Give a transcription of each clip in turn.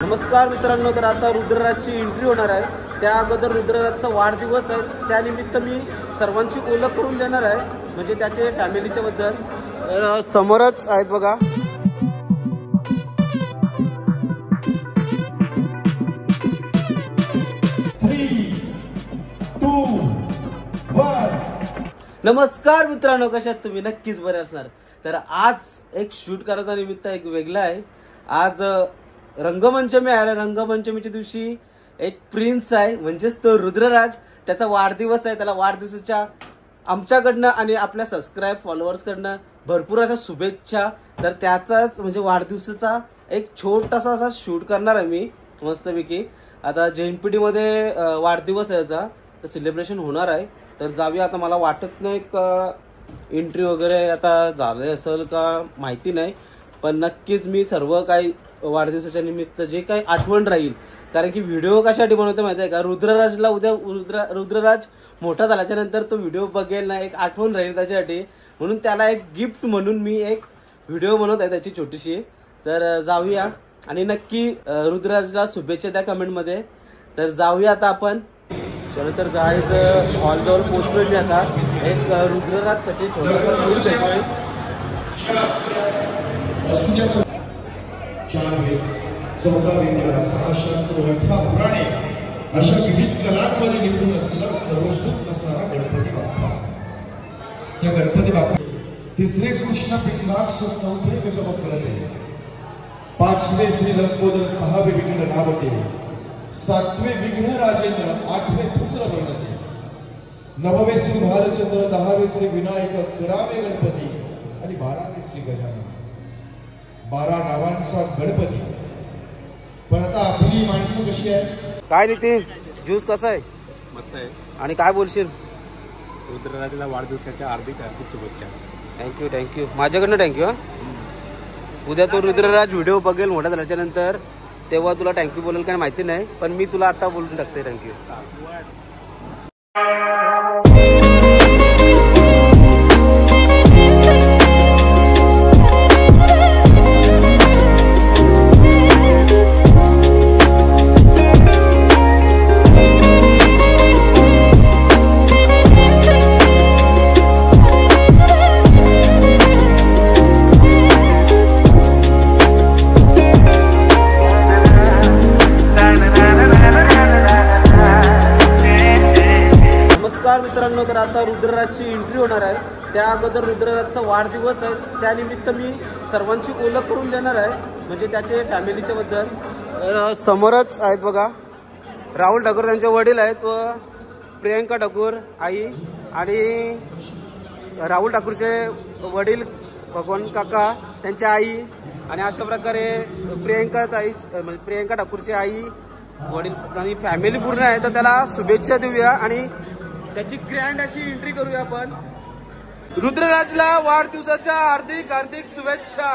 नमस्कार मित्रांनो, तर आता रुद्रराजची एंट्री होणार आहे. त्या अगोदर रुद्रराजचा वाढदिवस आहे, त्यानिमित्त मी सर्वांची ओळख करून देणार आहे, म्हणजे त्याचे फॅमिलीच्या बद्दल. तर समोरच आहेत बघा. नमस्कार मित्रांनो, कशा आहात तुम्ही? नक्कीच बरे असणार. तर आज एक शूट करायचा निमित्त एक वेगळा आहे. आज रंगपंचमी आहे. रंगपंचमीच्या दिवशी एक प्रिन्स आहे, म्हणजेच तो रुद्रराज. त्याचा वाढदिवस आहे. त्याला वाढदिवसाच्या आमच्याकडनं आणि आपल्या सबस्क्राईब फॉलोअर्सकडनं भरपूर अशा शुभेच्छा. तर त्याचाच म्हणजे वाढदिवसाचा एक छोटासा असा शूट करणार आहे मी मस्तपैकी. आता JNPT मध्ये वाढदिवस आहे याचा, तर सेलिब्रेशन होणार आहे. तर जाऊया. आता मला वाटत नाही का एंट्री वगैरे आता झाले असेल का माहिती नाही, पण नक्कीच मी सर्व काही वाढदिवसाच्या निमित्त जे काही आठवण राहील, कारण की व्हिडिओ कशासाठी बनवते माहिती आहे का? रुद्रराजला उद्या रुद्रराज मोठा झाल्याच्या नंतर तो व्हिडिओ बघेल ना, एक आठवण राहील त्याच्यासाठी. म्हणून त्याला एक गिफ्ट म्हणून मी एक व्हिडिओ बनवत आहे त्याची छोटीशी. तर जाऊया आणि नक्की रुद्रराजला शुभेच्छा द्या कमेंटमध्ये. तर जाऊया आता आपण. चलो तर गाईज हॉल जवळ पोहोचलोय मी आता. एक रुद्रराजसाठी छोटासा शूट घेतोय. 14 6 शास्त्र 18 पुराणे अशा विविध कलांमध्ये निपुण असलेला सर्वश्रुत असणारा गणपती बाप्पा. त्या गणपती बाप्पा तिसरे कृष्ण पिंगाक्ष, चौथे गजवक्रते, पाचवे श्री लंबोदर, सहावे विघ्न नावते, सातवे विघ्न राजेंद्र, आठवे पुत्र वर्णते, नववे श्री भालचंद्र, 10वे श्री विनायक, 11वे गणपती आणि 12वे श्री गजानन. 12 नावांचा गणपती. पण आता आपली माणसं कशी आहे? काय नितीन, ज्यूस कसा आहे? मस्त आहे. आणि काय बोलशील? रुद्रराजला वाढदिवसाच्या हार्दिक शुभेच्छा. थँक्यू. माझ्याकडनं थँक्यू. उद्या तो रुद्रराज व्हिडिओ बघेल मोठा झाल्याच्या नंतर, तेव्हा तुला थँक्यू बोलेल काय माहिती नाही, पण मी तुला आता बोलून टाकते थँक्यू. मित्रांनो, तर आता रुद्रराजची एंट्री होणार आहे. त्या अगोदर रुद्रराजचा वाढदिवस आहे, त्यानिमित्त मी सर्वांची ओळख करून देणार आहे, म्हणजे त्याचे फॅमिलीच्या बद्दल. तर समोरच आहेत बघा राहुल ठाकूर, त्यांचे वडील आहेत, व प्रियंका ठाकूर आई, आणि राहुल ठाकूरचे वडील भगवान काका त्यांची आई, आणि अशा प्रकारे प्रियंका ठाकूरची आई वडील आणि फॅमिली पूर्ण आहे. तर त्याला शुभेच्छा देऊया आणि त्याची ग्रँड अशी एंट्री करूया आपण. रुद्रराजला वाढदिवसाच्या हार्दिक शुभेच्छा.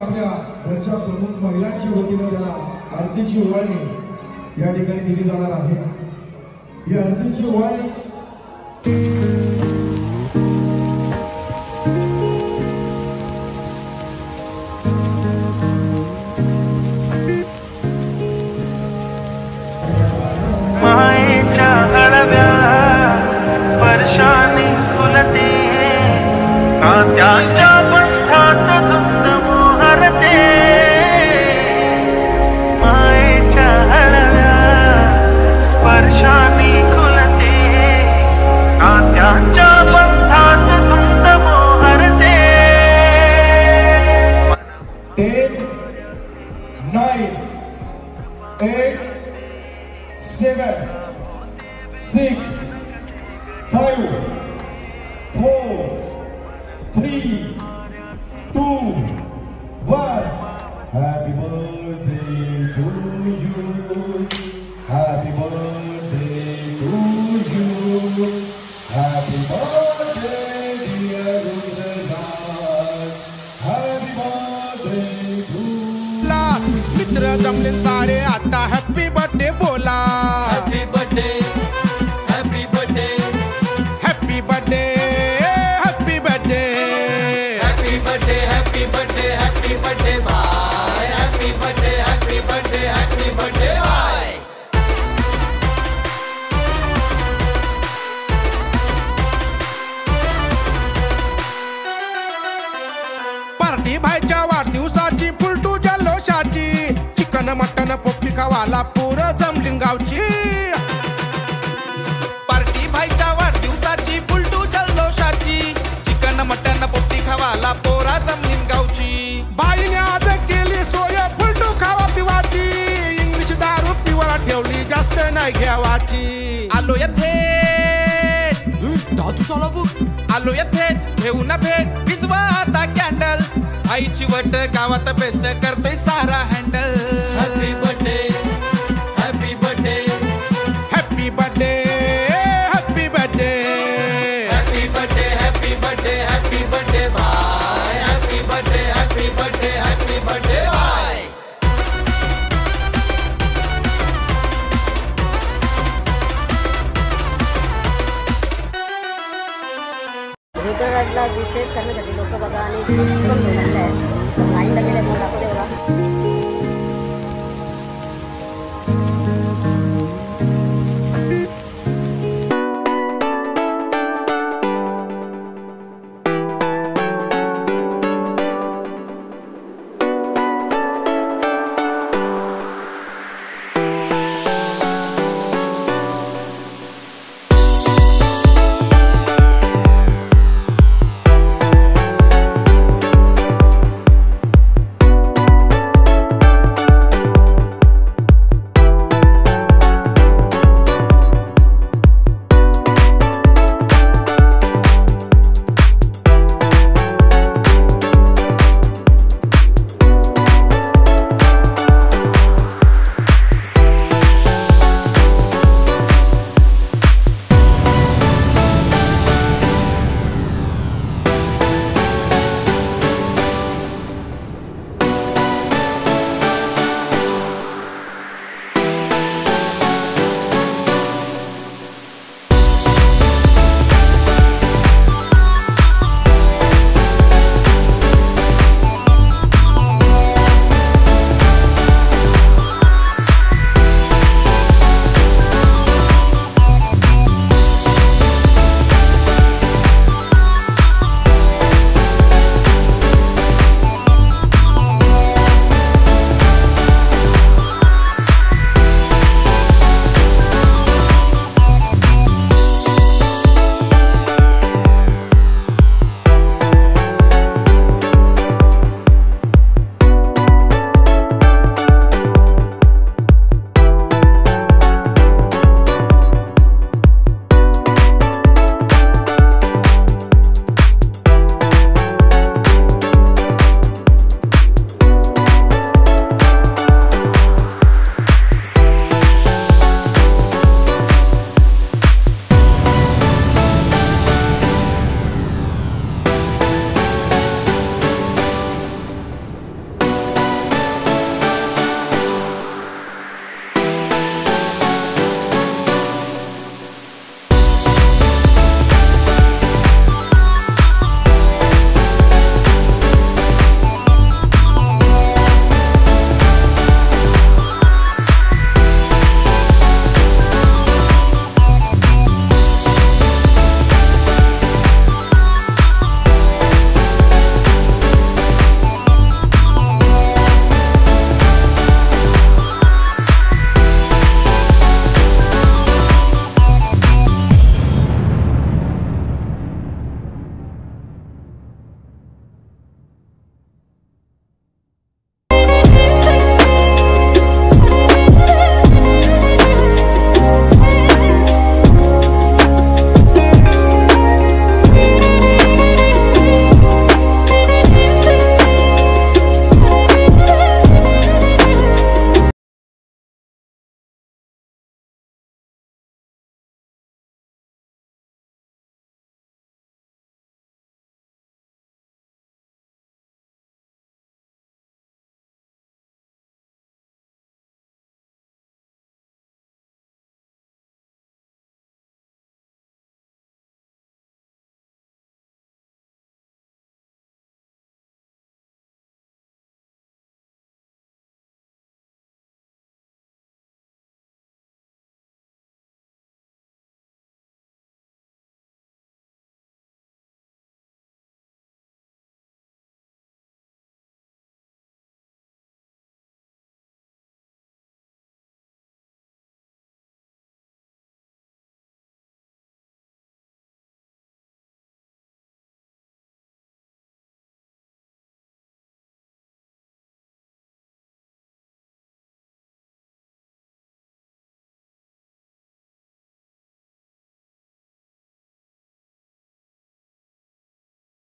आपल्या घरच्या प्रमुख महिलांच्या वतीनं त्या आरतीची ओवाळणी या ठिकाणी दिली जाणार आहे. या आरतीची ओवाळणी मायेच्या हळव्या स्पर्शाने फुलते, कात्याच्या बंधात झुंज मोहरते. मायेच्या हळव्या स्पर्शाने फुलते, कात्याच्या बंधात झुंज मोहरते. 10, 9, 8, 7, 6, 5, 4, 3, 2, 1. Happy birthday to you. Happy birthday to you. Happy birthday dear Rudranath. Happy birthday to you. मित्र जमले सारे आता हॅपी बर्थडे बोला. Happy birthday happy birthday happy birthday happy birthday happy birthday happy birthday happy birthday bye. Happy birthday happy birthday happy birthday bye. Party भाईच्या वाढदिवसाची फुलटू जल्लोषाची, chicken mutton पोपटी खावाला पुरं जमलीन गावची. पार्टी भाईच्या वाढदिवसाची फुलटू जल्लोषाची, चिकन मटन पोपटी खावाला पोरा जमलीन गावची. बाईने आज केली सोय फुलटू खावा पिवाची, इंग्लिश दारू पिवाला ठेवली जास्त नाही घ्यावाची. आलो येथे दादू चाला बघ. आलो येथे घेऊन भेट, विजवा आता कॅन्डल. आईची वट गावात बेस्ट करते सारा